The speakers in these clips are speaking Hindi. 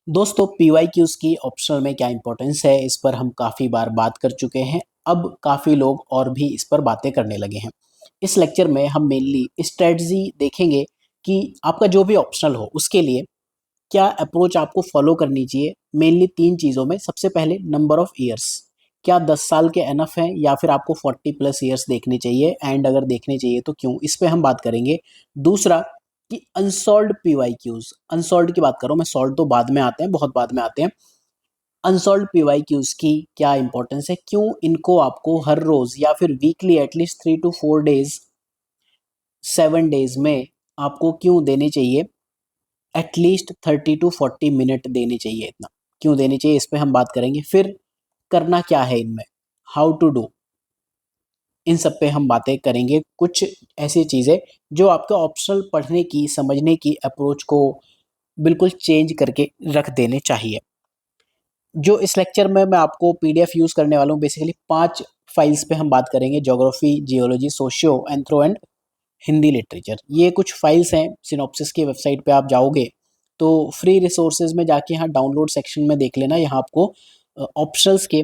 दोस्तों पीवाईक्यूज की ऑप्शनल में क्या इंपॉर्टेंस है इस पर हम काफ़ी बार बात कर चुके हैं। अब काफ़ी लोग और भी इस पर बातें करने लगे हैं। इस लेक्चर में हम मेनली स्ट्रेटजी देखेंगे कि आपका जो भी ऑप्शनल हो उसके लिए क्या अप्रोच आपको फॉलो करनी चाहिए। मेनली तीन चीज़ों में, सबसे पहले नंबर ऑफ ईयर्स, क्या 10 साल के एनफ हैं या फिर आपको 40+ ईयर्स देखने चाहिए, एंड अगर देखने चाहिए तो क्यों, इस पे हम बात करेंगे। दूसरा कि अनसॉल्व्ड पीवाईक्यूज, अनसॉल्व्ड की बात करो, मैं सॉल्व तो बाद में आते हैं, बहुत बाद में आते हैं। अनसॉल्व्ड पीवाईक्यूज की क्या इंपॉर्टेंस है, क्यों इनको आपको हर रोज या फिर weekly at least 3 to 4 days, 7 days में आपको क्यों देने चाहिए, एटलीस्ट 30 to 40 मिनट देने चाहिए। इतना क्यों देने चाहिए इस पे हम बात करेंगे। फिर करना क्या है इनमें, हाउ टू डू, इन सब पे हम बातें करेंगे। कुछ ऐसी चीज़ें जो आपका ऑप्शनल पढ़ने की, समझने की अप्रोच को बिल्कुल चेंज करके रख देने चाहिए। जो इस लेक्चर में मैं आपको पीडीएफ यूज़ करने वाला हूँ, बेसिकली 5 फाइल्स पे हम बात करेंगे, geography, geology, socio, anthro and Hindi literature. ये कुछ फाइल्स हैं, सिनॉप्सिस की वेबसाइट पे आप जाओगे तो फ्री रिसोर्सेज में जाके यहाँ डाउनलोड सेक्शन में देख लेना। यहाँ आपको ऑप्शनल्स के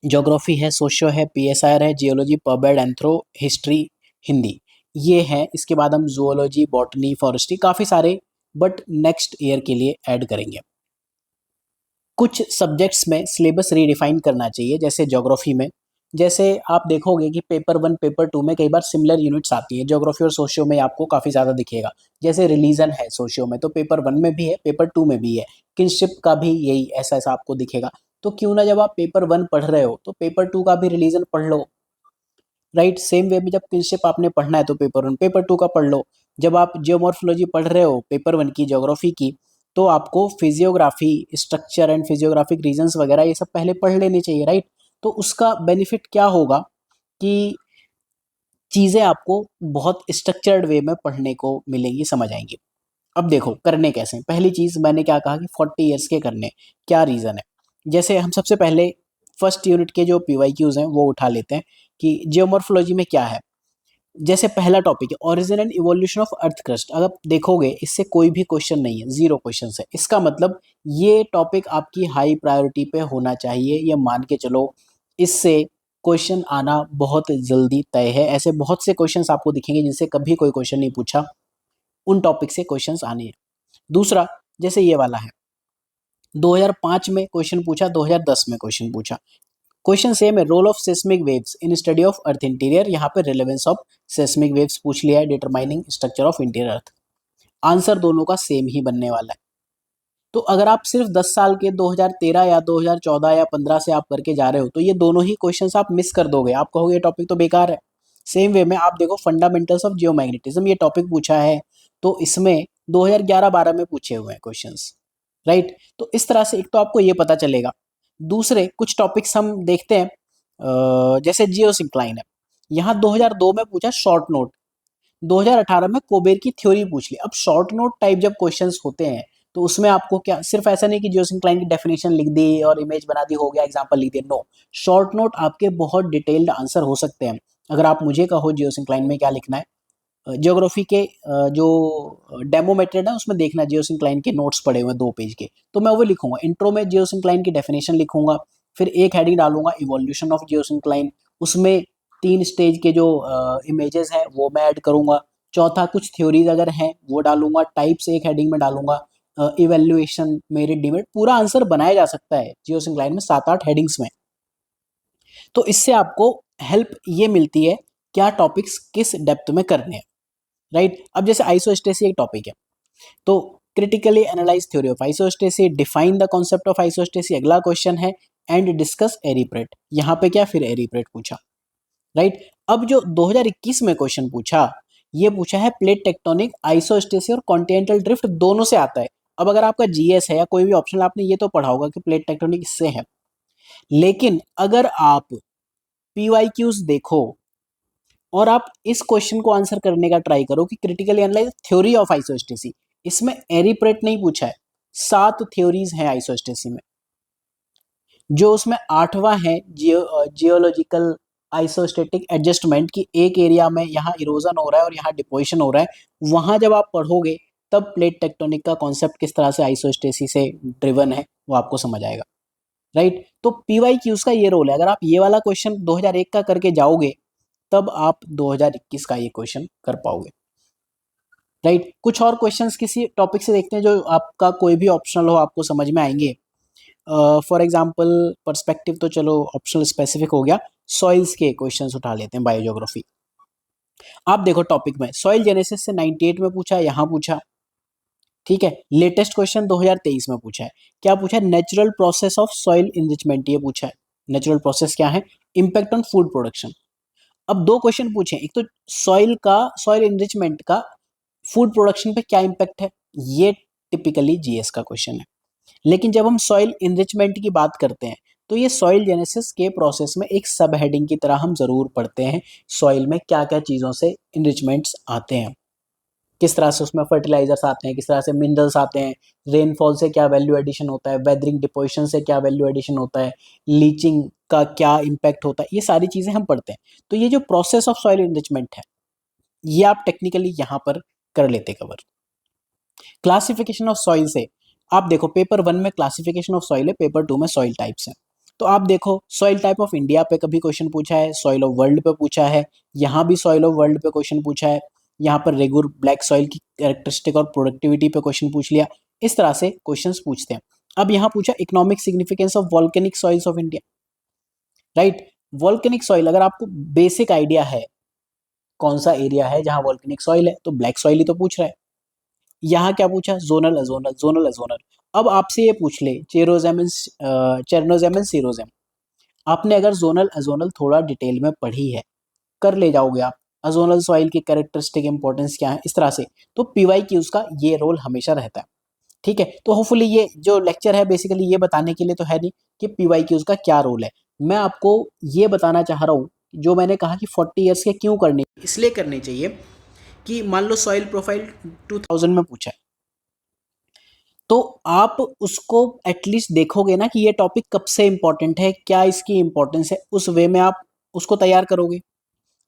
ज्योग्राफी है, सोशियो है, पीएसआर है, जियोलॉजी, पबेड, एंथ्रो, हिस्ट्री, हिंदी, ये है। इसके बाद हम जूलॉजी, बॉटनी, फॉरेस्ट्री, काफ़ी सारे बट नेक्स्ट ईयर के लिए ऐड करेंगे। कुछ सब्जेक्ट्स में सिलेबस रीडिफाइन करना चाहिए, जैसे ज्योग्राफी में, जैसे आप देखोगे कि पेपर 1 पेपर 2 में कई बार सिमिलर यूनिट्स आती हैं। ज्योग्राफी और सोशियो में आपको काफ़ी ज़्यादा दिखेगा। जैसे रिलीजन है सोशियो में, तो पेपर 1 में भी है, पेपर 2 में भी है। किनशिप का भी यही ऐसा ऐसा आपको दिखेगा। तो क्यों ना जब आप पेपर 1 पढ़ रहे हो तो पेपर 2 का भी रिलीजन पढ़ लो, राइट। सेम वे में जब किनशिप आपने पढ़ना है तो पेपर 1 पेपर 2 का पढ़ लो। जब आप जियोमॉर्फोलॉजी पढ़ रहे हो पेपर 1 की ज्योग्राफी की, तो आपको physiography, structure and physiographic reasons वगैरह ये सब पहले पढ़ लेने चाहिए, राइट। तो उसका बेनिफिट क्या होगा कि चीज़ें आपको बहुत स्ट्रक्चर्ड वे में पढ़ने को मिलेंगी, समझ आएंगी। अब देखो करने कैसे हैं। पहली चीज़ मैंने क्या कहा कि 40 ईयर्स के करने, क्या रीज़न है। जैसे हम सबसे पहले फर्स्ट यूनिट के जो पीवाईक्यूज हैं वो उठा लेते हैं कि जियोमॉर्फोलॉजी में क्या है। जैसे पहला टॉपिक है origin and evolution of earth crust. अगर देखोगे इससे कोई भी क्वेश्चन नहीं है, जीरो क्वेश्चन है। इसका मतलब ये टॉपिक आपकी हाई प्रायोरिटी पे होना चाहिए, ये मान के चलो। इससे क्वेश्चन आना बहुत जल्दी तय है। ऐसे बहुत से क्वेश्चंस आपको दिखेंगे जिनसे कभी कोई क्वेश्चन नहीं पूछा, उन टॉपिक से क्वेश्चंस आने हैं। दूसरा, जैसे ये वाला है, 2005 में क्वेश्चन पूछा, 2010 में क्वेश्चन पूछा। क्वेश्चन सेम है, role of seismic waves in study of earth interior. यहाँ पे रिलेवेंस ऑफ सेस्मिक वेव्स पूछ लिया है, determining structure of interior earth. Answer दोनों का सेम ही बनने वाला है। तो अगर आप सिर्फ 10 साल के 2013 या 2014 या 15 से आप करके जा रहे हो तो ये दोनों ही क्वेश्चंस आप मिस कर दोगे, आप कहोगे ये टॉपिक तो बेकार है। सेम वे में आप देखो फंडामेंटल्स ऑफ जियोमैग्नेटिज्म, ये टॉपिक पूछा है तो इसमें 2011-12 में पूछे हुए हैं क्वेश्चंस, राइट। तो इस तरह से एक तो आपको ये पता चलेगा। दूसरे कुछ टॉपिक्स हम देखते हैं, जैसे जियो सिंक्लाइन है, यहाँ 2002 में पूछा शॉर्ट नोट, 2018 में कोबेर की थ्योरी पूछ ली। अब शॉर्ट नोट टाइप जब क्वेश्चंस होते हैं तो उसमें आपको क्या, सिर्फ ऐसा नहीं कि जियोसिंक्लाइन की डेफिनेशन लिख दी और इमेज बना दी, हो गया, एग्जांपल लिख दिया, नो। शॉर्ट नोट आपके बहुत डिटेल्ड आंसर हो सकते हैं। अगर आप मुझे कहो जियोसिंक्लाइन में क्या लिखना है, ज्योग्राफी के जो डेमो मेथड है उसमें देखना, जियोसिंक्लाइन के नोट्स पड़े हुए हैं 2 पेज के, तो मैं वो लिखूंगा। इंट्रो में जियोसिंक्लाइन की डेफिनेशन लिखूंगा, फिर एक हेडिंग डालूंगा इवोल्यूशन ऑफ जियोसिंक्लाइन, उसमें 3 स्टेज के जो इमेजेस हैं वो मैं ऐड करूंगा। चौथा, कुछ थ्योरीज अगर हैं वो डालूंगा, टाइप्स एक हेडिंग में डालूंगा, इवेल्युएशन, मेरिट, डिमेरिट, पूरा आंसर बनाया जा सकता है जियोसिंक्लाइन में 7-8 हेडिंग्स में। तो इससे आपको हेल्प ये मिलती है क्या टॉपिक्स किस डेप्थ में करने हैं, राइट। अब जैसे आइसोस्टेसी एक टॉपिक है, तो critically analyse theory of isostasy, define the concept of isostasy अगला क्वेश्चन है, एंड डिस्कस एरिप्रेट। यहाँ पे क्या, फिर एरिप्रेट पूछा, राइट। अब जो 2021 में क्वेश्चन पूछा, ये पूछा है प्लेट टेक्टोनिक, आइसोस्टेसी और कॉन्टिनेंटल ड्रिफ्ट दोनों से आता है। अब अगर आपका जीएस है या कोई भी ऑप्शन, आपने ये तो पढ़ा होगा कि प्लेट टेक्टोनिक इससे है, लेकिन अगर आप पीवाईक्यूज देखो और आप इस क्वेश्चन को आंसर करने का ट्राई करो कि critically analyse theory of isostasy, इसमें एरिप्रेट नहीं पूछा है। 7 थ्योरीज हैं आइसोस्टेसी में, जो उसमें 8वां है जियोलॉजिकल आइसोस्टेटिक एडजस्टमेंट की, एक एरिया में यहाँ इरोजन हो रहा है और यहाँ डिपोजिशन हो रहा है। वहां जब आप पढ़ोगे तब प्लेट टेक्टोनिक का कॉन्सेप्ट किस तरह से आइसोस्टेसिस से ड्रिवन है वो आपको समझ आएगा, राइट। तो पीवाईक्यूज का ये रोल है, अगर आप ये वाला क्वेश्चन 2001 का करके जाओगे तब आप 2021 का ये क्वेश्चन कर पाओगे, राइट। कुछ और क्वेश्चंस किसी टॉपिक से देखते हैं जो आपका कोई भी ऑप्शनल हो आपको समझ में आएंगे। फॉर एग्जांपल पर्सपेक्टिव तो चलो ऑप्शनल स्पेसिफिक हो गया, सॉइल्स के क्वेश्चंस उठा लेते हैं, बायोज्योग्राफी। आप देखो टॉपिक में सॉइल जेनेसिस से 98 में पूछा, यहाँ पूछा, ठीक है। लेटेस्ट क्वेश्चन 2023 में पूछा है, क्या पूछा है, natural process of soil enrichment, ये पूछा है। नेचुरल प्रोसेस क्या है, इम्पैक्ट ऑन फूड प्रोडक्शन। अब दो क्वेश्चन पूछे, एक तो सॉइल इनरिचमेंट का फूड प्रोडक्शन पे क्या इम्पैक्ट है, ये टिपिकली जीएस का क्वेश्चन है। लेकिन जब हम सॉइल इनरिचमेंट की बात करते हैं तो ये सॉइल जेनेसिस के प्रोसेस में एक सब हेडिंग की तरह हम जरूर पढ़ते हैं, सॉइल में क्या क्या चीज़ों से इनरिचमेंट्स आते हैं, किस तरह से उसमें फर्टिलाइजर्स आते हैं, किस तरह से मिनरल्स आते हैं, रेनफॉल से क्या वैल्यू एडिशन होता है, वेदरिंग डिपोजिशन से क्या वैल्यू एडिशन होता है, लीचिंग का क्या इम्पैक्ट होता है, ये सारी चीज़ें हम पढ़ते हैं। तो ये जो प्रोसेस ऑफ सॉइल इनरिचमेंट है ये आप टेक्निकली यहाँ पर कर लेते कवर। क्लासिफिकेशन ऑफ सॉइल से आप देखो पेपर 1 में क्लासिफिकेशन ऑफ सॉइल है, पेपर 2 में सॉइल टाइप्स है। तो आप देखो सॉइल टाइप ऑफ इंडिया पे कभी क्वेश्चन पूछा है, सॉइल ऑफ वर्ल्ड पे पूछा है, यहाँ भी सॉइल ऑफ वर्ल्ड पे क्वेश्चन पूछा है, यहाँ पर रेगुलर ब्लैक सॉइल की कैरेक्टरिस्टिक और प्रोडक्टिविटी पे क्वेश्चन पूछ लिया, इस तरह से क्वेश्चन पूछते हैं। अब यहाँ पूछा economic significance of volcanic soils of India, right. Volcanic soil अगर आपको बेसिक आइडिया है कौन सा एरिया है जहां वॉल्केनिक सॉइल है, तो ब्लैक सॉइल ही तो पूछ रहा है। यहाँ क्या पूछा, जोनल अजोनल, जोनल अजोनल। अब आपसे ये पूछ ले चेरनोजेम एंड सीरोजेम, आपने अगर जोनल अजोनल थोड़ा डिटेल में पढ़ी है, कर ले जाओगे आप, अजोनल सॉइल की कैरेक्टरिस्टिक इंपॉर्टेंस क्या है, इस तरह से। तो पीवाई की उसका ये रोल हमेशा रहता है, ठीक है। तो होपफुली ये जो लेक्चर है बेसिकली ये बताने के लिए तो है नहीं कि पीवाई की उसका क्या रोल है, मैं आपको ये बताना चाह रहा हूँ जो मैंने कहा कि 40 ईयर्स के क्यों करने, इसलिए करने चाहिए कि मान लो सॉइल प्रोफाइल 2000 में पूछा है तो आप उसको एटलीस्ट देखोगे ना कि ये टॉपिक कब से इंपॉर्टेंट है, क्या इसकी इंपॉर्टेंस है, उस वे में आप उसको तैयार करोगे,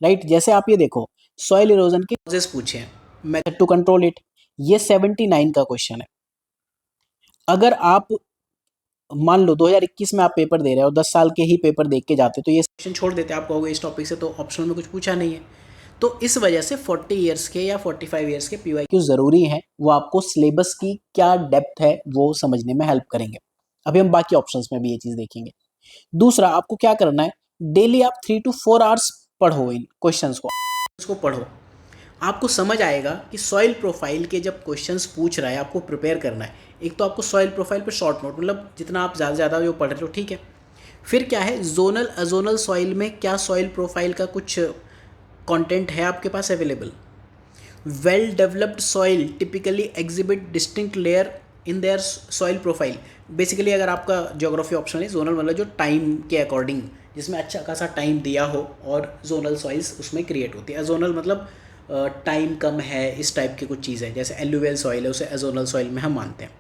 राइट। जैसे आप ये देखो सॉइल इरोजन के कॉजेस पूछे हैं, मेथड टू कंट्रोल इट, ये 79 का क्वेश्चन है। अगर आप मान लो 2021 में आप पेपर दे रहे हो, 10 साल के ही पेपर देख के जाते तो ये सेक्शन छोड़ देते, आप कहोगे इस टॉपिक से तो ऑप्शनल में कुछ पूछा नहीं है। तो इस वजह से 40 ईयर्स के या 45 ईयर्स के पीवाईक्यू ज़रूरी हैं, वो आपको सिलेबस की क्या डेप्थ है वो समझने में हेल्प करेंगे। अभी हम बाकी ऑप्शंस में भी ये चीज़ देखेंगे। दूसरा आपको क्या करना है, डेली आप 3 to 4 आवर्स पढ़ो, इन क्वेश्चंस को इसको पढ़ो, आपको समझ आएगा कि सॉइल प्रोफाइल के जब क्वेश्चंस पूछ रहा है आपको प्रिपेयर करना है। एक तो आपको सॉइल प्रोफाइल पे शॉर्ट नोट, मतलब जितना आप ज़्यादा ज़्यादा जो पढ़ रहे हो, ठीक है। फिर क्या है, जोनल अजोनल सॉइल में क्या सॉइल प्रोफाइल का कुछ कंटेंट है आपके पास available. Well developed soil typically exhibit distinct layer in their soil profile. Basically अगर आपका ज्योग्राफी ऑप्शन है जोनल, मतलब जो टाइम के अकॉर्डिंग जिसमें अच्छा खासा टाइम दिया हो और जोनल सॉइल्स उसमें क्रिएट होती है। अजोनल मतलब टाइम कम है, इस टाइप की कुछ चीज़ है, जैसे एलुवियल सॉइल है उसे एजोनल सॉइल में हम मानते हैं।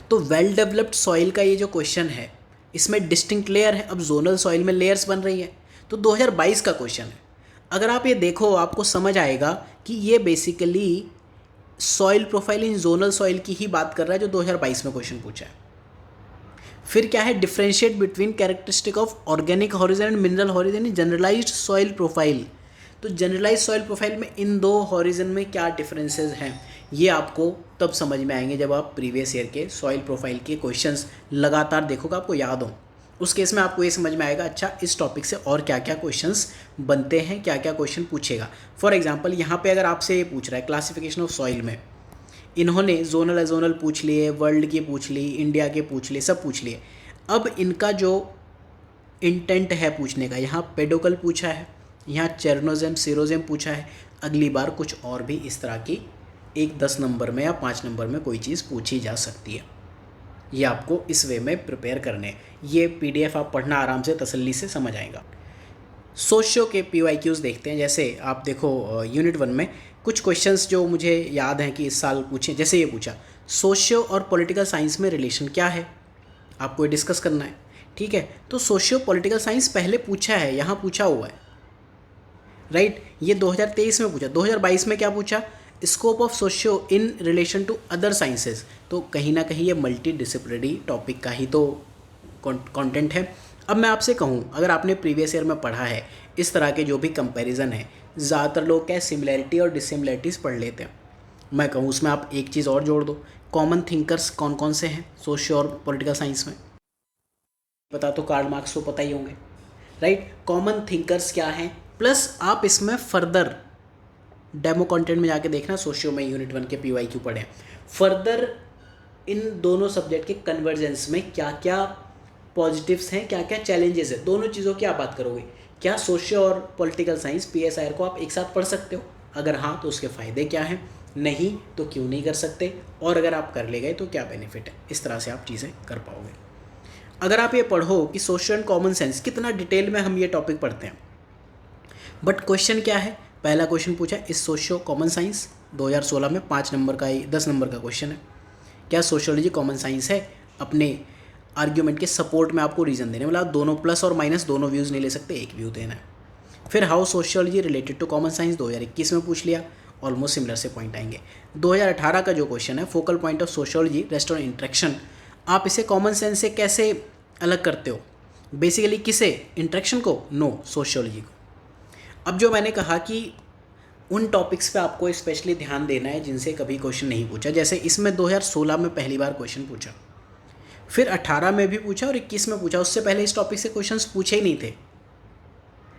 तो वेल डेवलप्ड सॉइल का ये जो क्वेश्चन है इसमें डिस्टिंक्ट लेयर है, अब जोनल सॉइल में लेयर्स बन रही है, तो 2022 का क्वेश्चन है। अगर आप ये देखो आपको समझ आएगा कि ये basically soil profile in zonal soil की ही बात कर रहा है जो 2022 में क्वेश्चन पूछा है। फिर क्या है, differentiate between characteristic of organic horizon and mineral horizon in generalized soil profile. तो जनरलाइज सॉइल प्रोफाइल में इन दो हॉरिजन में क्या डिफरेंसेस हैं, ये आपको तब समझ में आएंगे जब आप प्रीवियस ईयर के सॉइल प्रोफाइल के क्वेश्चंस लगातार देखोगे, आपको याद हो। उस केस में आपको ये समझ में आएगा अच्छा इस टॉपिक से और क्या क्या क्वेश्चंस बनते हैं, क्या क्या क्वेश्चन पूछेगा। फॉर एग्जांपल यहाँ पे अगर आपसे ये पूछ रहा है क्लासिफिकेशन ऑफ सॉइल में, इन्होंने जोनल एजोनल पूछ लिए, वर्ल्ड के पूछ ली, इंडिया के पूछ लिए, सब पूछ लिए। अब इनका जो इंटेंट है पूछने का, यहाँ पेडोकल पूछा है, यहाँ चेरनोजेम सीरोजेम पूछा है, अगली बार कुछ और भी इस तरह की 10 नंबर में या 5 नंबर में कोई चीज़ पूछी जा सकती है। ये आपको इस वे में प्रिपेयर करने, ये पीडीएफ आप पढ़ना आराम से तसल्ली से समझ आएगा। सोशियो के पीवाईक्यूज़ देखते हैं। जैसे आप देखो यूनिट 1 में कुछ क्वेश्चंस जो मुझे याद हैं कि इस साल पूछे, जैसे ये पूछा सोशियो और पॉलिटिकल साइंस में रिलेशन क्या है, आपको ये डिस्कस करना है, ठीक है। तो सोशियो पॉलिटिकल साइंस पहले पूछा है, यहाँ पूछा हुआ है, राइट। ये 2023 में पूछा, 2022 में क्या पूछा, scope of socio in relation to other sciences, तो कहीं ना कहीं ये मल्टी डिसिप्लिनरी टॉपिक का ही तो कंटेंट है। अब मैं आपसे कहूँ, अगर आपने प्रीवियस ईयर में पढ़ा है इस तरह के जो भी कंपैरिजन है, ज़्यादातर लोग क्या सिमिलैरिटी और डिसिमिलैरिटीज़ पढ़ लेते हैं। मैं कहूँ उसमें आप एक चीज़ और जोड़ दो, कॉमन थिंकर्स कौन कौन से हैं सोशियो और पॉलिटिकल साइंस में, पता तो कार्ल मार्क्स को पता ही होंगे, राइट। कॉमन थिंकर्स क्या हैं, प्लस आप इसमें फर्दर डेमो कंटेंट में जाके देखना, सोशियो में यूनिट 1 के PYQ पढ़े, फर्दर इन दोनों सब्जेक्ट के कन्वर्जेंस में क्या क्या पॉजिटिव्स हैं, क्या क्या चैलेंजेस है, दोनों चीज़ों की आप बात करोगे। क्या सोशियो और पॉलिटिकल साइंस PSIR को आप एक साथ पढ़ सकते हो? अगर हाँ तो उसके फ़ायदे क्या हैं, नहीं तो क्यों नहीं कर सकते, और अगर आप कर ले गए तो क्या बेनिफिट है। इस तरह से आप चीज़ें कर पाओगे। अगर आप ये पढ़ो कि सोशल एंड कॉमन सेंस, कितना डिटेल में हम ये टॉपिक पढ़ते हैं, बट क्वेश्चन क्या है, पहला क्वेश्चन पूछा इस सोशियो कॉमन साइंस, 2016 में 5 नंबर का 10 नंबर का क्वेश्चन है। क्या सोशियोलॉजी कॉमन साइंस है? अपने आर्ग्यूमेंट के सपोर्ट में आपको रीज़न देने, मतलब दोनों प्लस और माइनस दोनों व्यूज़ नहीं ले सकते, एक व्यू देना है। फिर how sociology related to common science, 2021 में पूछ लिया, ऑलमोस्ट सिमिलर से पॉइंट आएंगे। 2018 का जो क्वेश्चन है, focal point of sociology rest on interaction, आप इसे कॉमन सेंस से कैसे अलग करते हो? बेसिकली किसे, इंटरेक्शन को? नो, सोशियोलॉजी को। अब जो मैंने कहा कि उन टॉपिक्स पे आपको स्पेशली ध्यान देना है जिनसे कभी क्वेश्चन नहीं पूछा, जैसे इसमें 2016 में पहली बार क्वेश्चन पूछा, फिर 18 में भी पूछा और 21 में पूछा, उससे पहले इस टॉपिक से क्वेश्चंस पूछे ही नहीं थे,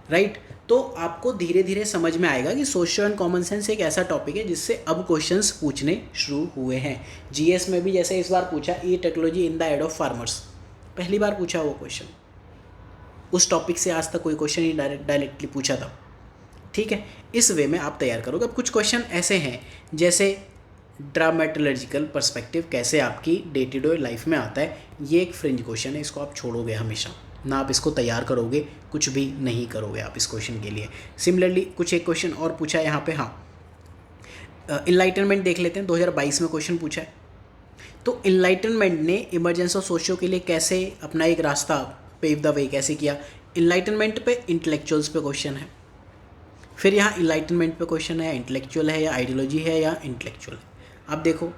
राइट। तो आपको धीरे धीरे समझ में आएगा कि सोशल एंड कॉमन सेंस एक ऐसा टॉपिक है जिससे अब क्वेश्चंस पूछने शुरू हुए हैं। GS में भी जैसे इस बार पूछा E technology in the aid of farmers, पहली बार पूछा वो क्वेश्चन, उस टॉपिक से आज तक कोई क्वेश्चन ही डायरेक्टली पूछा था, ठीक है। इस वे में आप तैयार करोगे। अब कुछ क्वेश्चन ऐसे हैं जैसे ड्रामेटोलॉजिकल पर्सपेक्टिव कैसे आपकी डे टू डे लाइफ में आता है, ये एक फ्रिंज क्वेश्चन है, इसको आप छोड़ोगे हमेशा ना, आप इसको तैयार करोगे, कुछ भी नहीं करोगे आप इस क्वेश्चन के लिए। सिमिलरली कुछ एक क्वेश्चन और पूछा है यहाँ पे, हाँ, इनलाइटनमेंट देख लेते हैं, 2022 में क्वेश्चन पूछा है। तो इनलाइटनमेंट ने इमरजेंस ऑफ सोशियो के लिए कैसे अपना एक रास्ता पेव द वे कैसे किया, इनलाइटनमेंट पे इंटेलेक्चुअल्स पे क्वेश्चन है। फिर यहाँ इनलाइटनमेंट पे क्वेश्चन है, इंटेलेक्चुअल है या आइडियोलॉजी है या इंटेलेक्चुअल है। आप देखो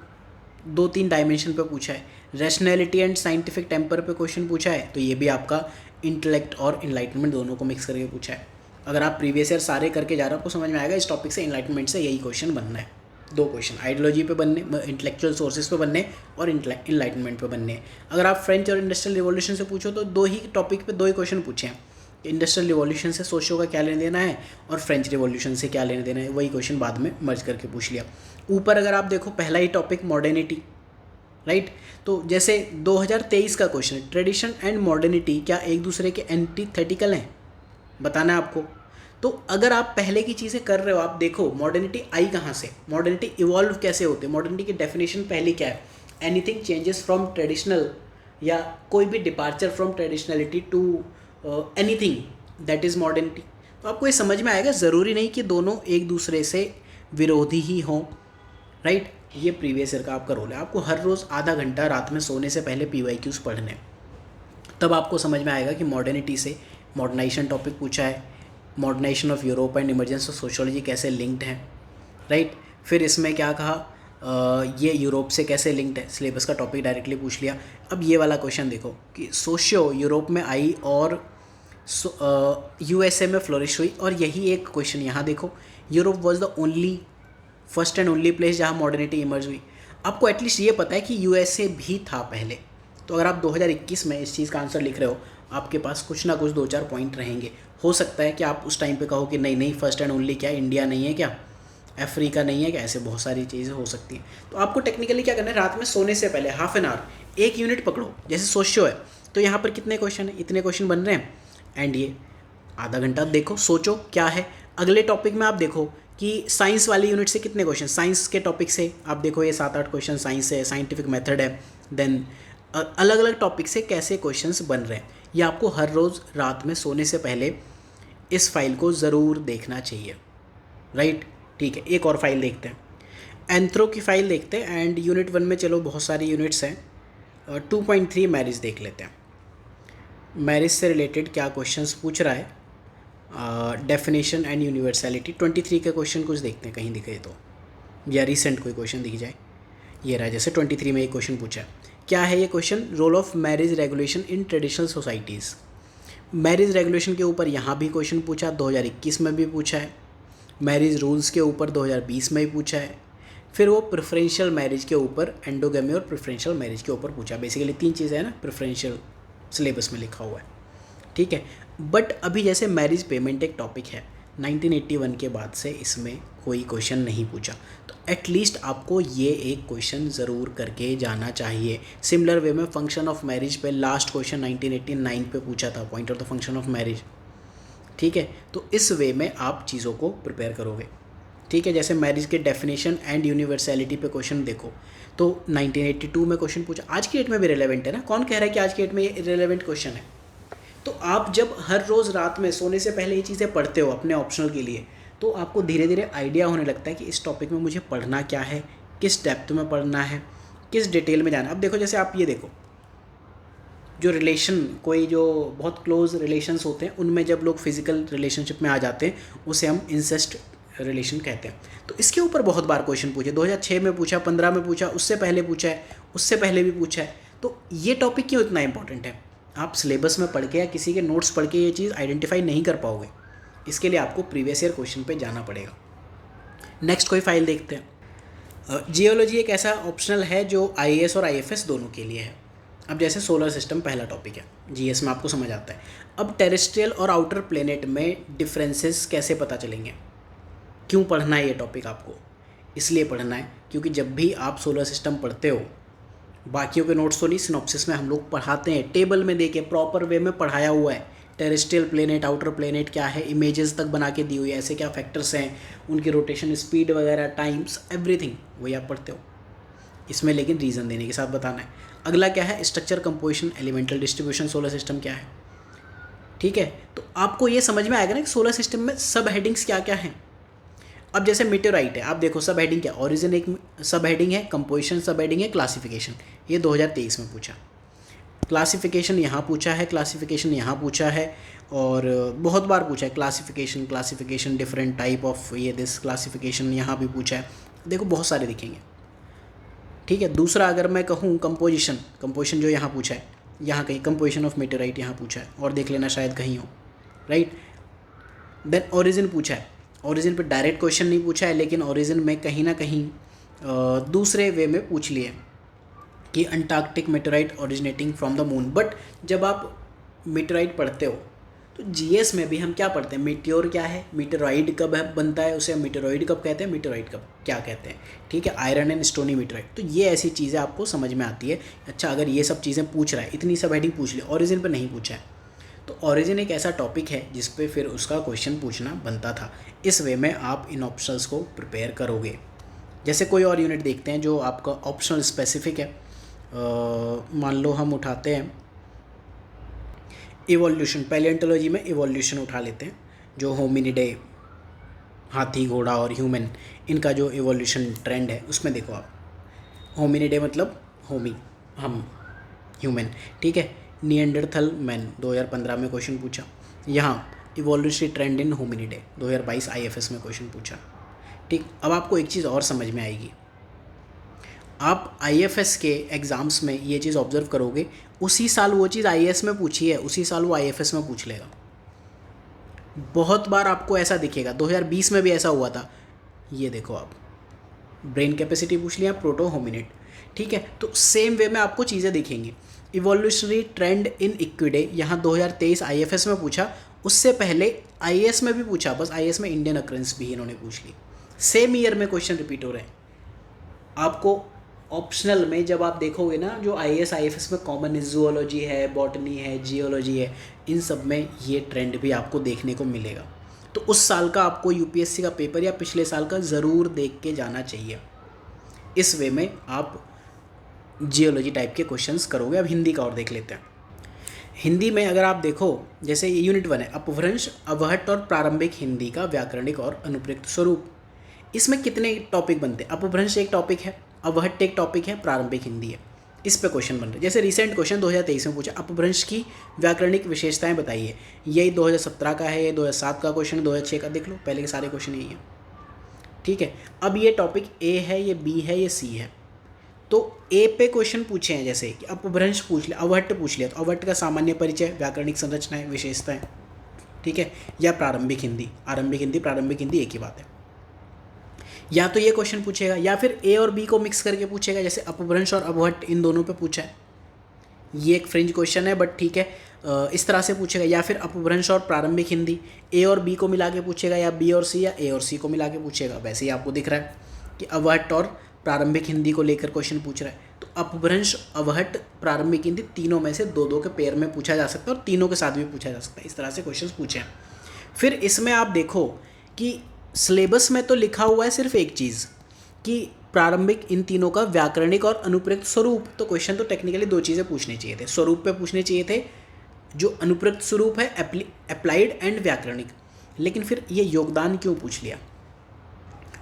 2-3 डायमेंशन पे पूछा है। रैशनैलिटी एंड साइंटिफिक टेम्पर पे क्वेश्चन पूछा है, तो ये भी आपका इंटेलेक्ट और इनलाइटनमेंट दोनों को मिक्स करके पूछा है। अगर आप प्रीवियस ईयर सारे करके जा रहे हो आपको समझ में आएगा इस टॉपिक से, इनलाइटनमेंट से यही क्वेश्चन बनना है। 2 क्वेश्चन आइडियोलॉजी पे बनने, इंटेलेक्चुअल सोर्सेज पे बनने और इनलाइटनमेंट पे बनने। अगर आप फ्रेंच और इंडस्ट्रियल रिवॉल्यूशन से पूछो तो 2 ही टॉपिक पे 2 ही क्वेश्चन पूछे हैं। इंडस्ट्रियल रिवॉल्यूशन से सोशियो का क्या लेना देना है और फ्रेंच रिवॉल्यूशन से क्या लेना देना है, वही क्वेश्चन बाद में मर्ज करके पूछ लिया। ऊपर अगर आप देखो पहला ही टॉपिक मॉडर्निटी, राइट। तो जैसे 2023 का क्वेश्चन है, ट्रेडिशन एंड मॉडर्निटी क्या एक दूसरे के एंटीथेटिकल हैं, बताना है आपको। तो अगर आप पहले की चीज़ें कर रहे हो, आप देखो मॉडर्निटी आई कहाँ से, मॉडर्निटी इवॉल्व कैसे होते हैं, मॉडर्निटी की डेफिनेशन पहली क्या है, एनीथिंग चेंजेस फ्रॉम ट्रेडिशनल, या कोई भी departure from traditionality to anything that is modernity. तो आपको ये समझ में आएगा, ज़रूरी नहीं कि दोनों एक दूसरे से विरोधी ही हों, राइट। ये प्रीवियस ईयर का आपका रोल है, आपको हर रोज़ आधा घंटा रात में सोने से पहले PYQs पढ़ने, तब आपको समझ में आएगा कि मॉडर्निटी से मॉडर्नाइजेशन टॉपिक पूछा है, modernization of Europe and emergence of sociology कैसे लिंक्ड है, राइट। फिर इसमें क्या कहा, ये यूरोप से कैसे लिंक्ड है, सिलेबस का टॉपिक डायरेक्टली पूछ लिया। अब ये वाला क्वेश्चन देखो कि सोशियो यूरोप में आई और USA में फ्लोरिश हुई, और यही एक क्वेश्चन यहाँ देखो, Europe was the only first and only place जहाँ मॉडर्निटी इमर्ज हुई। आपको एटलीस्ट ये पता है कि USA भी था पहले, तो अगर आप 2021 में इस चीज़ का आंसर लिख रहे हो, आपके पास कुछ ना कुछ 2-4 पॉइंट रहेंगे। हो सकता है कि आप उस टाइम पे कहो कि नहीं नहीं फर्स्ट एंड ओनली क्या इंडिया नहीं है, क्या अफ्रीका नहीं है क्या, ऐसे बहुत सारी चीज़ें हो सकती हैं। तो आपको टेक्निकली क्या करना है, रात में सोने से पहले हाफ एन आवर एक यूनिट पकड़ो, जैसे सोशियो है तो यहाँ पर कितने क्वेश्चन है, इतने क्वेश्चन बन रहे हैं, एंड ये आधा घंटा देखो, सोचो क्या है। अगले टॉपिक में आप देखो कि साइंस वाली यूनिट से कितने क्वेश्चन, साइंस के टॉपिक से आप देखो ये 7-8 क्वेश्चन साइंस है, साइंटिफिक मेथड है, देन अलग अलग टॉपिक से कैसे क्वेश्चंस बन रहे हैं। ये आपको हर रोज़ रात में सोने से पहले इस फाइल को ज़रूर देखना चाहिए, राइट। ठीक है, एक और फाइल देखते हैं, एंथ्रो की फाइल देखते हैं, एंड यूनिट 1 में चलो बहुत सारी यूनिट्स हैं, 2.3 मैरिज देख लेते हैं। मैरिज से रिलेटेड क्या क्वेश्चंस पूछ रहा है, डेफिनेशन एंड यूनिवर्सैलिटी, 23 के क्वेश्चन कुछ देखते हैं कहीं दिखे तो। या रिसेंट कोई क्वेश्चन दिख जाए। ये रहा, जैसे 23 में एक क्वेश्चन पूछा है। क्या है ये question? Role of marriage regulation in traditional societies. Marriage regulation के ऊपर यहाँ भी क्वेश्चन पूछा, 2021 में भी पूछा है। मैरिज रूल्स के ऊपर 2020 में भी पूछा है। फिर वो प्रेफरेंशियल मैरिज के ऊपर, एंडोगेमी और प्रेफरेंशियल मैरिज के ऊपर पूछा। बेसिकली 3 चीज़ें हैं ना, प्रेफरेंशियल सिलेबस में लिखा हुआ है, ठीक है। बट अभी जैसे मैरिज पेमेंट एक टॉपिक है, 1981 के बाद से इसमें कोई क्वेश्चन नहीं पूछा, तो एटलीस्ट आपको ये एक क्वेश्चन ज़रूर करके जाना चाहिए। सिमिलर वे में फंक्शन ऑफ मैरिज पे लास्ट क्वेश्चन 1989 पे पूछा था, point of the function of marriage, ठीक है। तो इस वे में आप चीज़ों को प्रिपेयर करोगे, ठीक है। जैसे मैरिज के डेफिनेशन एंड यूनिवर्सैलिटी पे क्वेश्चन देखो, तो 1982 में क्वेश्चन पूछा, आज की डेट में भी रिलेवेंट है ना। कौन कह रहा है कि आज की डेट में ये इरेलेवेंट क्वेश्चन है? तो आप जब हर रोज़ रात में सोने से पहले ये चीज़ें पढ़ते हो अपने ऑप्शनल के लिए, तो आपको धीरे धीरे आइडिया होने लगता है कि इस टॉपिक में मुझे पढ़ना क्या है, किस डेप्थ में पढ़ना है, किस डिटेल में जाना है। अब देखो, जैसे आप ये देखो, जो रिलेशन, कोई जो बहुत क्लोज रिलेशंस होते हैं, उनमें जब लोग फिजिकल रिलेशनशिप में आ जाते हैं, उसे हम इंसेस्ट रिलेशन कहते हैं। तो इसके ऊपर बहुत बार क्वेश्चन पूछे, 2006 में पूछा, 15 में पूछा, उससे पहले पूछा है, उससे पहले भी पूछा है। तो ये टॉपिक क्यों इतना इंपॉर्टेंट है? आप सिलेबस में पढ़ के या किसी के नोट्स पढ़ के ये चीज़ आइडेंटिफाई नहीं कर पाओगे। इसके लिए आपको प्रीवियस ईयर क्वेश्चन पे जाना पड़ेगा। नेक्स्ट कोई फाइल देखते हैं। जियोलॉजी एक ऐसा ऑप्शनल है जो आईएएस और आईएफएस दोनों के लिए है। अब जैसे सोलर सिस्टम पहला टॉपिक है, जीएस में आपको समझ आता है। अब टेरेस्ट्रियल और आउटर प्लेनेट में डिफरेंसेस कैसे पता चलेंगे? क्यों पढ़ना है ये टॉपिक आपको? इसलिए पढ़ना है क्योंकि जब भी आप सोलर सिस्टम पढ़ते हो, बाकियों के नोट्स तो नहीं, सिनॉप्सिस में हम लोग पढ़ाते हैं, टेबल में देके प्रॉपर वे में पढ़ाया हुआ है। टेरेस्ट्रियल प्लेनेट, आउटर प्लेनेट क्या है, इमेजेस तक बना के दी हुई है, ऐसे क्या फैक्टर्स हैं, उनकी रोटेशन स्पीड वगैरह, टाइम्स, एवरीथिंग वही आप पढ़ते हो इसमें, लेकिन रीज़न देने के साथ बताना है। अगला क्या है? Structure, composition, elemental distribution, solar system क्या है, ठीक है। तो आपको ये समझ में आएगा ना कि सोलर सिस्टम में सब हेडिंग्स क्या क्या हैं। अब जैसे मीटेओराइट है, आप देखो सब हेडिंग क्या, ओरिजिन एक सब हेडिंग है, कंपोजिशन सब हेडिंग है, क्लासिफिकेशन ये 2023 में पूछा। क्लासिफिकेशन यहाँ पूछा है, क्लासिफिकेशन यहाँ पूछा है, और बहुत बार पूछा है classification, classification different type of ये दिस क्लासिफिकेशन यहाँ भी पूछा है। देखो बहुत सारे दिखेंगे, ठीक है। दूसरा अगर मैं कहूँ कंपोजिशन, कंपोजिशन जो यहाँ पूछा है, यहाँ कहीं कंपोजिशन ऑफ मीटेओराइट यहाँ पूछा है, और देख लेना शायद कहीं हो, राइट। देन ओरिजिन पूछा है, ओरिजिन पे डायरेक्ट क्वेश्चन नहीं पूछा है, लेकिन ओरिजिन में कहीं ना कहीं दूसरे वे में पूछ लिए कि Antarctic meteorite originating from the moon. But जब आप मीटेओराइट पढ़ते हो तो जीएस में भी हम क्या पढ़ते हैं? मीटियोर क्या है, मीटेओराइड कब बनता है, उसे हम मीटेओराइड कब कहते हैं, मीटेओराइट कब क्या कहते हैं, ठीक है। आयरन एंड स्टोनी मीटेओराइट, तो ये ऐसी चीज़ें आपको समझ में आती है। अच्छा, अगर ये सब चीज़ें पूछ रहा है, इतनी सब हेडिंग पूछ ली, ओरिजिन पर नहीं पूछा है, तो ओरिजिन एक ऐसा टॉपिक है जिस पे फिर उसका क्वेश्चन पूछना बनता था। इस वे में आप इन ऑप्शंस को प्रिपेयर करोगे। जैसे कोई और यूनिट देखते हैं जो आपका ऑप्शनल स्पेसिफिक है। मान लो हम उठाते हैं इवोल्यूशन, पैलियोंटोलॉजी में इवोल्यूशन उठा लेते हैं, जो होमिनिडे, हाथी, घोड़ा और ह्यूमन, इनका जो इवोल्यूशन ट्रेंड है, उसमें देखो आप, होमिनिडे मतलब होमी, हम, ह्यूमन, ठीक है। निएंडरथल मैन 2015 में क्वेश्चन पूछा। यहाँ इवोल्यूशनरी ट्रेंड इन होमिनिडे 2022 आईएफएस में क्वेश्चन पूछा, ठीक। अब आपको एक चीज़ और समझ में आएगी, आप आईएफएस के एग्ज़ाम्स में ये चीज़ ऑब्जर्व करोगे, उसी साल वो चीज़ आईएएस में पूछी है, उसी साल वो आईएफएस में पूछ लेगा। बहुत बार आपको ऐसा दिखेगा, 2020 में भी ऐसा हुआ था। ये देखो आप, ब्रेन कैपेसिटी पूछ लिया, प्रोटो होमिनिड, ठीक है। तो सेम वे में आपको चीज़ें दिखेंगी। इवोल्यूशनरी ट्रेंड इन इक्विडे यहाँ 2023 आईएफएस में पूछा, उससे पहले आईएएस में भी पूछा, बस आईएएस में इंडियन अक्रेंस भी इन्होंने पूछ ली। सेम ईयर में क्वेश्चन रिपीट हो रहे हैं। आपको ऑप्शनल में जब आप देखोगे ना, जो आईएएस आईएफएस में कॉमन है, जूलॉजी है, बॉटनी है, जियोलॉजी है, इन सब में ये ट्रेंड भी आपको देखने को मिलेगा। तो उस साल का आपको यूपीएससी का पेपर या पिछले साल का ज़रूर देख के जाना चाहिए। इस वे में आप जियोलॉजी टाइप के क्वेश्चंस करोगे। अब हिंदी का और देख लेते हैं। हिंदी में अगर आप देखो, जैसे यूनिट 1 है अपभ्रंश, अवहट्ट और प्रारंभिक हिंदी का व्याकरणिक और अनुप्रयुक्त स्वरूप। इसमें कितने टॉपिक बनते हैं? अपभ्रंश एक टॉपिक है, अवहट्ट एक टॉपिक है, प्रारंभिक हिंदी है। इस पे क्वेश्चन बन रहे हैं। जैसे रिसेंट क्वेश्चन 2023 में पूछा, अपभ्रंश की व्याकरणिक विशेषताएं बताइए। यही 2017 का है, ये 2007 का क्वेश्चन है, 2006 का देख लो, पहले के सारे क्वेश्चन यही हैं। ठीक है। अब ये टॉपिक ए है, ये बी है, ये सी है। तो ए पे क्वेश्चन पूछे हैं, जैसे कि अपभ्रंश पूछ लिया, अवहट्ट पूछ लिया, तो अवहट्ट का सामान्य परिचय, व्याकरणिक संरचनाएं, विशेषताएं, ठीक है, या प्रारंभिक हिंदी, आरंभिक हिंदी, प्रारंभिक हिंदी एक ही बात है। या तो ये क्वेश्चन पूछेगा, या फिर ए और बी को मिक्स करके पूछेगा, जैसे अपभ्रंश और अवहट्ट इन दोनों पे पूछा है। ये एक फ्रिंज क्वेश्चन है बट ठीक है, इस तरह से पूछेगा। या फिर अपभ्रंश और प्रारंभिक हिंदी, ए और बी को मिला के पूछेगा, या बी और सी, या ए और सी को मिला के पूछेगा। वैसे ही आपको दिख रहा है कि अवहट्ट और प्रारंभिक हिंदी को लेकर क्वेश्चन पूछ रहा है। तो अपभ्रंश, अवहट्ट, प्रारंभिक हिंदी तीनों में से दो दो के पेयर में पूछा जा सकता है, और तीनों के साथ भी पूछा जा सकता है। इस तरह से क्वेश्चन पूछे हैं। फिर इसमें आप देखो कि सिलेबस में तो लिखा हुआ है सिर्फ एक चीज़ कि प्रारंभिक इन तीनों का व्याकरणिक और अनुप्रयुक्त स्वरूप। तो क्वेश्चन तो टेक्निकली दो चीज़ें पूछने चाहिए थे, स्वरूप पे पूछने चाहिए थे, जो अनुप्रयुक्त स्वरूप है अप्लाइड एंड व्याकरणिक। लेकिन फिर ये योगदान क्यों पूछ लिया,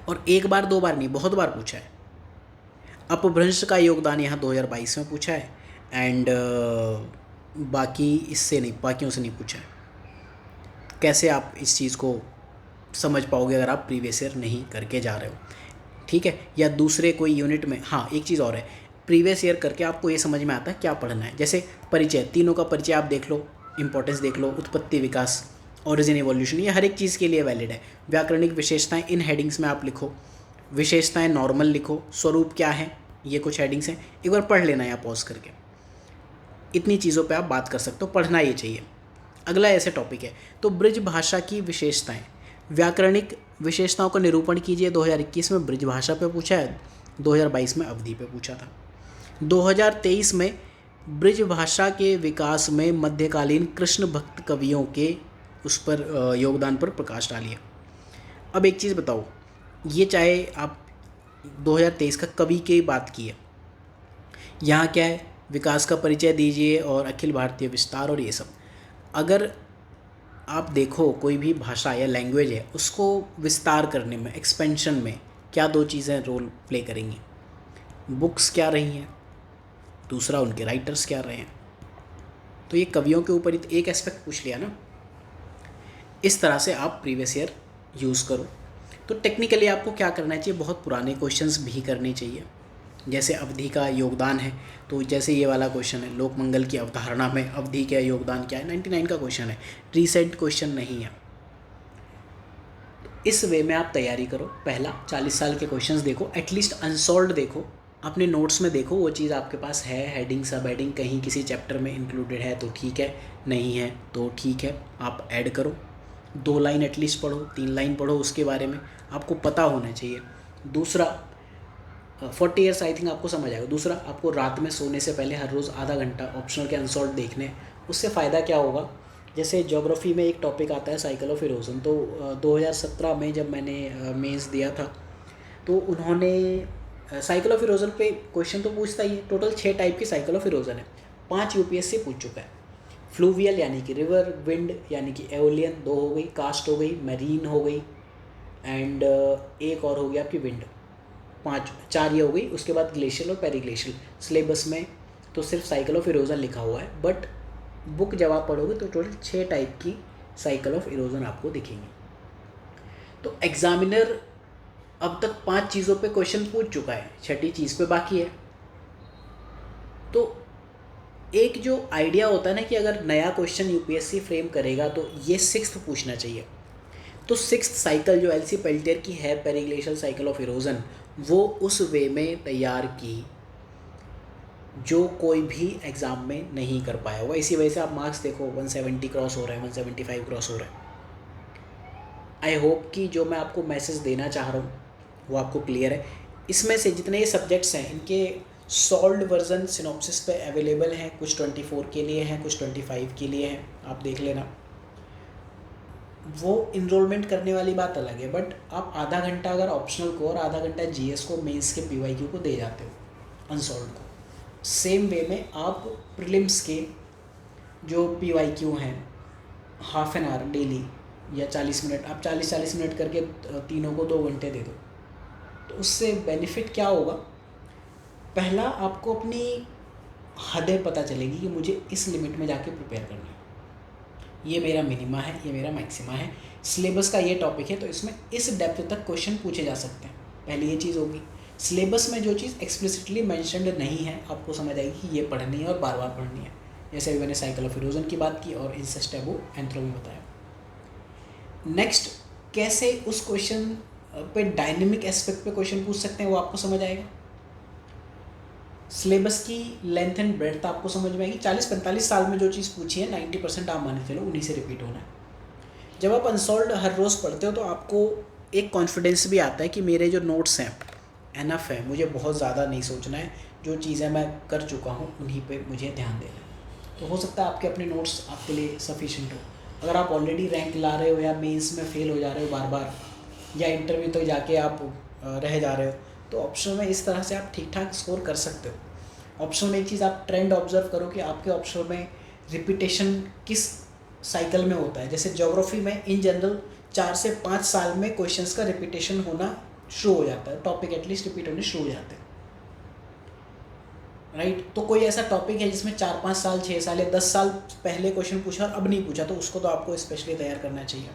और एक बार दो बार नहीं, बहुत बार पूछा है। अपभ्रंश का योगदान यहाँ 2022 में पूछा है, एंड बाकी इससे नहीं, बाकियों से नहीं पूछा है। कैसे आप इस चीज़ को समझ पाओगे अगर आप प्रीवियस ईयर नहीं करके जा रहे हो, ठीक है। या दूसरे कोई यूनिट में, हाँ एक चीज़ और है, प्रीवियस ईयर करके आपको ये समझ में आता है क्या पढ़ना है। जैसे परिचय, तीनों का परिचय आप देख लो, इंपॉर्टेंस देख लो, उत्पत्ति, विकास, ओरिजिन, इवोल्यूशन, ये हर एक चीज़ के लिए वैलिड है। व्याकरणिक विशेषताएं इन हेडिंग्स में आप लिखो, विशेषताएं नॉर्मल लिखो, स्वरूप क्या है, ये कुछ हेडिंग्स हैं, एक बार पढ़ लेना यहाँ पॉज करके। इतनी चीज़ों पे आप बात कर सकते हो, पढ़ना ये चाहिए। अगला ऐसे टॉपिक है, तो ब्रज भाषा की विशेषताएं, व्याकरणिक विशेषताओं का निरूपण कीजिए। 2021 में ब्रज भाषा पे पूछा है, 2022 में अवधि पे पूछा था। 2023 में ब्रज भाषा के विकास में मध्यकालीन कृष्ण भक्त कवियों के उस पर योगदान पर प्रकाश डालिए। अब एक चीज़ बताओ, ये चाहे आप 2023 का कवि की बात की है, यहाँ क्या है, विकास का परिचय दीजिए और अखिल भारतीय विस्तार और ये सब। अगर आप देखो कोई भी भाषा या लैंग्वेज है, उसको विस्तार करने में, एक्सपेंशन में क्या दो चीज़ें रोल प्ले करेंगी, बुक्स क्या रही हैं, दूसरा उनके राइटर्स क्या रहे हैं। तो ये कवियों के ऊपर एक एस्पेक्ट पूछ लिया ना। इस तरह से आप प्रीवियस ईयर यूज़ करो। तो टेक्निकली आपको क्या करना चाहिए, बहुत पुराने क्वेश्चंस भी करने चाहिए। जैसे अवधि का योगदान है, तो जैसे ये वाला क्वेश्चन है, लोकमंगल की अवधारणा में अवधि का योगदान क्या है, 99 का क्वेश्चन है, रीसेंट क्वेश्चन नहीं है। इस वे में आप तैयारी करो। पहला 40 साल के क्वेश्चंस देखो, एटलीस्ट अनसॉल्व्ड देखो, अपने नोट्स में देखो वो चीज़ आपके पास है, हेडिंग सब हेडिंग कहीं किसी चैप्टर में इंक्लूडेड है तो ठीक है, नहीं है तो ठीक है, आप ऐड करो। 2 लाइन एटलीस्ट पढ़ो, 3 लाइन पढ़ो, उसके बारे में आपको पता होना चाहिए। दूसरा 40 ईयर्स आई थिंक आपको समझ आएगा। दूसरा, आपको रात में सोने से पहले हर रोज़ आधा घंटा ऑप्शनल के अनसॉल्व देखने। उससे फ़ायदा क्या होगा, जैसे ज्योग्राफी में एक टॉपिक आता है साइकिल ऑफ इरोजन। तो 2017 में जब मैंने मेंस दिया था, तो उन्होंने साइकिल ऑफ इरोजन पे क्वेश्चन तो पूछता ही है। टोटल 6 टाइप की साइकिल ऑफ इरोजन है, 5 यूपीएससी पूछ चुका है। फ्लूवियल यानी कि रिवर, विंड यानी कि एओलियन 2 हो गई, कास्ट हो गई, मरीन हो गई, एंड एक और हो गया आपकी विंड, 4 ये हो गई। उसके बाद ग्लेशियल और पेरीग्लेशियल। सिलेबस में तो सिर्फ साइकिल ऑफ इरोजन लिखा हुआ है, बट बुक जब आप पढ़ोगे तो टोटल 6 टाइप की साइकिल ऑफ इरोजन आपको दिखेंगे। तो एग्जामिनर अब तक 5 चीज़ों पे क्वेश्चन पूछ चुका है, 6ठी चीज़ पे बाकी है। तो एक जो आइडिया होता है ना कि अगर नया क्वेश्चन यूपीएससी फ्रेम करेगा तो ये 6th पूछना चाहिए। तो 6th साइकिल जो एलसी पेल्टियर की है, पेरीग्लेशियल साइकिल ऑफ इरोजन, वो उस वे में तैयार की जो कोई भी एग्ज़ाम में नहीं कर पाया हुआ। इसी वजह से आप मार्क्स देखो 170 क्रॉस हो रहा है, 175 क्रॉस हो रहा है। आई होप कि जो मैं आपको मैसेज देना चाह रहा हूँ वो आपको क्लियर है। इसमें से जितने ये सब्जेक्ट्स हैं, इनके सॉल्व्ड वर्जन सिनॉप्सिस पे अवेलेबल हैं। कुछ 24 के लिए हैं, कुछ 25 के लिए हैं, आप देख लेना। वो इनरोलमेंट करने वाली बात अलग है, बट आप आधा घंटा अगर ऑप्शनल को और आधा घंटा जीएस को, मेंस के पीवाईक्यू को दे जाते हो, अनसॉल्व्ड को, सेम वे में आप प्रीलिम्स के जो पीवाईक्यू हैं हाफ एन आवर डेली या 40 मिनट, आप 40-40 मिनट करके तीनों को 2 घंटे दे दो। तो उससे बेनिफिट क्या होगा, पहला आपको अपनी हदें पता चलेगी कि मुझे इस लिमिट में जाके प्रिपेयर करना है। ये मेरा मिनिमा है, ये मेरा मैक्सिमा है, सिलेबस का ये टॉपिक है, तो इसमें इस डेप्थ तक क्वेश्चन पूछे जा सकते हैं। पहली ये चीज़ होगी। सिलेबस में जो चीज़ एक्सप्लिसिटली मेंशन्ड नहीं है, आपको समझ आएगी कि ये पढ़नी है और बार बार पढ़नी है। जैसे अभी मैंने साइकिल ऑफ इरोजन की बात की और इंसेस्ट टैबू एंथ्रोपी बताया। नेक्स्ट, कैसे उस क्वेश्चन पे डायनेमिक एस्पेक्ट पे क्वेश्चन पूछ सकते हैं वो आपको समझ आएगा। सिलेबस की लेंथ एंड ब्रेड्थ आपको समझ में आएगी। 40-45 साल में जो चीज़ पूछी है 90% आप मान के चलो उन्हीं से रिपीट होना है। जब आप अनसॉल्व्ड हर रोज़ पढ़ते हो तो आपको एक कॉन्फिडेंस भी आता है कि मेरे जो नोट्स हैं एनफ है, मुझे बहुत ज़्यादा नहीं सोचना है, जो चीज़ें मैं कर चुका हूँ उन्हीं पे मुझे ध्यान देना है। तो हो सकता है आपके अपने नोट्स आपके लिए सफिशिएंट हो। अगर आप ऑलरेडी रैंक ला रहे हो या मेंस में फेल हो जा रहे हो बार बार, या इंटरव्यू तक जाके आप रह जा रहे हो, तो ऑप्शनल में इस तरह से आप ठीक ठाक स्कोर कर सकते हो। ऑप्शनल में एक चीज़ आप ट्रेंड ऑब्जर्व करो कि आपके ऑप्शनल में रिपीटेशन किस साइकिल में होता है। जैसे ज्योग्राफी में इन जनरल 4 से 5 साल में क्वेश्चंस का रिपीटेशन होना शुरू हो जाता है, टॉपिक एटलीस्ट रिपीट होने शुरू हो जाते हैं, राइट। तो कोई ऐसा टॉपिक है जिसमें 4-5 साल 6 साल या 10 साल पहले क्वेश्चन पूछा और अब नहीं पूछा, तो उसको तो आपको स्पेशली तैयार करना चाहिए।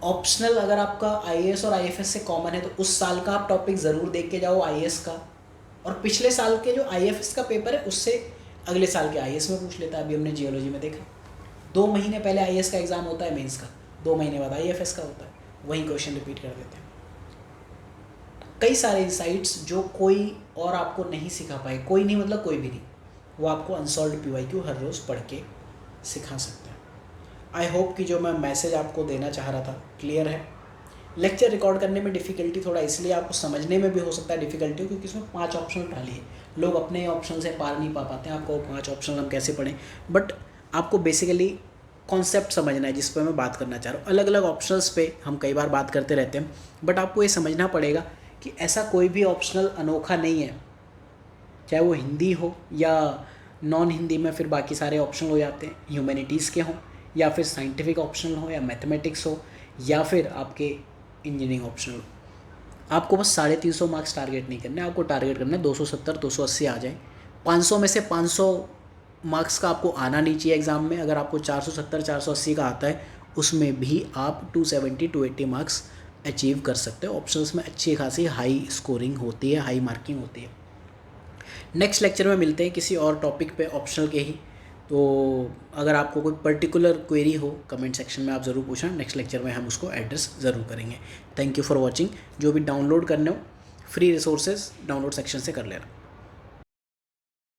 ऑप्शनल अगर आपका आईएएस और आईएफएस से कॉमन है तो उस साल का आप टॉपिक ज़रूर देख के जाओ आईएएस का, और पिछले साल के जो आईएफएस का पेपर है उससे अगले साल के आईएएस में पूछ लेता है। अभी हमने जियोलॉजी में देखा 2 महीने पहले आईएएस का एग्ज़ाम होता है मेंस का, 2 महीने बाद आईएफएस का होता है, वही क्वेश्चन रिपीट कर देते हैं। कई सारे इंसाइट्स जो कोई और आपको नहीं सिखा पाए, कोई नहीं मतलब कोई भी नहीं, वो आपको अनसॉल्व्ड पीवाईक्यू हर रोज़ पढ़ के सिखा सकते हैं। आई होप कि जो मैं मैसेज आपको देना चाह रहा था क्लियर है। लेक्चर रिकॉर्ड करने में डिफ़िकल्टी थोड़ा इसलिए आपको समझने में भी हो सकता है डिफ़िकल्टी, क्योंकि इसमें 5 ऑप्शन डाली है, लोग अपने ऑप्शन से पार नहीं पा पाते हैं। आपको 5 ऑप्शन हम कैसे पढ़ें, बट आपको बेसिकली कॉन्सेप्ट समझना है जिस पर मैं बात करना चाह रहा हूँ। अलग अलग ऑप्शनल्स पे हम कई बार बात करते रहते हैं, बट आपको ये समझना पड़ेगा कि ऐसा कोई भी ऑप्शनल अनोखा नहीं है, चाहे वो हिंदी हो या नॉन हिंदी में फिर बाकी सारे ऑप्शनल हो जाते हैं, ह्यूमैनिटीज़ के हों या फिर साइंटिफिक ऑप्शनल हो या मैथमेटिक्स हो या फिर आपके इंजीनियरिंग ऑप्शनल हो। आपको बस 350 मार्क्स टारगेट नहीं करने, आपको टारगेट करना है 270 280 आ जाए। 500 में से 500 मार्क्स का आपको आना नहीं चाहिए एग्ज़ाम में। अगर आपको 470 480 का आता है उसमें भी आप 270 280 मार्क्स अचीव कर सकते हो। ऑप्शंस में अच्छी खासी हाई स्कोरिंग होती है, हाई मार्किंग होती है। नेक्स्ट लेक्चर में मिलते हैं किसी और टॉपिक पे ऑप्शनल के ही। तो अगर आपको कोई पर्टिकुलर क्वेरी हो कमेंट सेक्शन में आप ज़रूर पूछना, नेक्स्ट लेक्चर में हम उसको एड्रेस ज़रूर करेंगे। Thank you for watching. जो भी डाउनलोड करने हो फ्री रिसोर्सेज डाउनलोड सेक्शन से कर लेना।